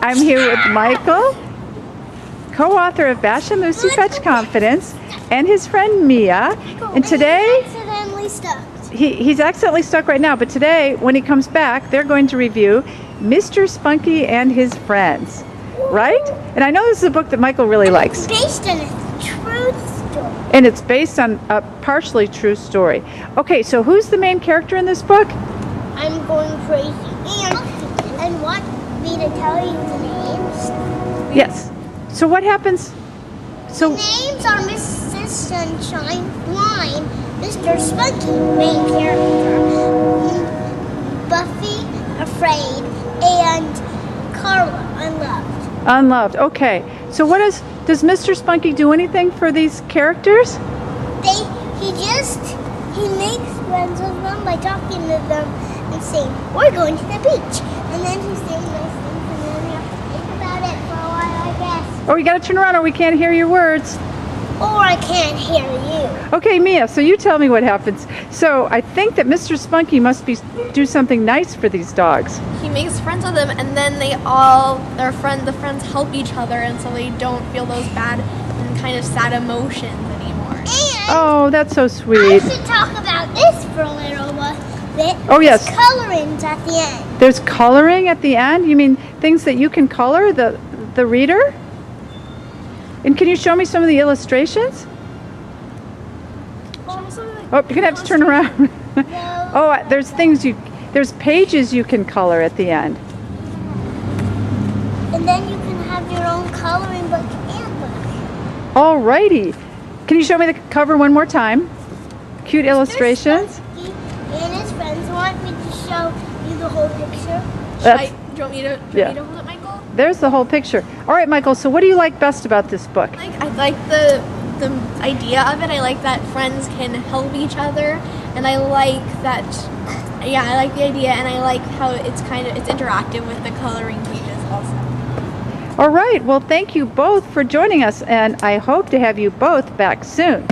I'm here with Michael, co-author of Bash and Lucy Fetch Confidence, and his friend Mia. And today, he's accidentally stuck right now, but today, when he comes back, they're going to review Mr. Spunky and His Friends, right? And I know this is a book that Michael really likes. It's based on a true story. And it's based on a partially true story. Okay, so who's the main character in this book? I'm going crazy. And want me to tell you the names? Yes. So what happens? The names are Mrs. Sunshine, Blind, Mr. Spunky, main character, Buffy, Afraid, and Carla, Unloved. Unloved. Okay. So does Mr. Spunky do anything for these characters? He makes friends with them by talking to them and saying, "We're going to the beach." And then he's saying those things, and then we have to think about it for a while, I guess. Oh, you got to turn around or we can't hear your words. Or I can't hear you. Okay, Mia, so you tell me what happens. So I think that Mr. Spunky must do something nice for these dogs. He makes friends with them, and then the friends help each other, and so they don't feel those bad and kind of sad emotions anymore. And oh, that's so I sweet. should talk about this for a little bit. Oh, yes. There's colorings at the end. There's coloring at the end? You mean things that you can color, the reader? And can you show me some of the illustrations? Oh, you're gonna have to turn around. Oh, there's pages you can color at the end. And then you can have your own coloring book and book. Alrighty. Can you show me the cover one more time? Cute illustrations. Spunky and his friends want me to show you the whole picture. Do you want me to hold it, Michael? There's the whole picture. All right, Michael, so what do you like best about this book? I like the idea of it. I like that friends can help each other, and I like that. Yeah, I like the idea, and I like how it's interactive with the coloring pages also. All right, well, thank you both for joining us, and I hope to have you both back soon.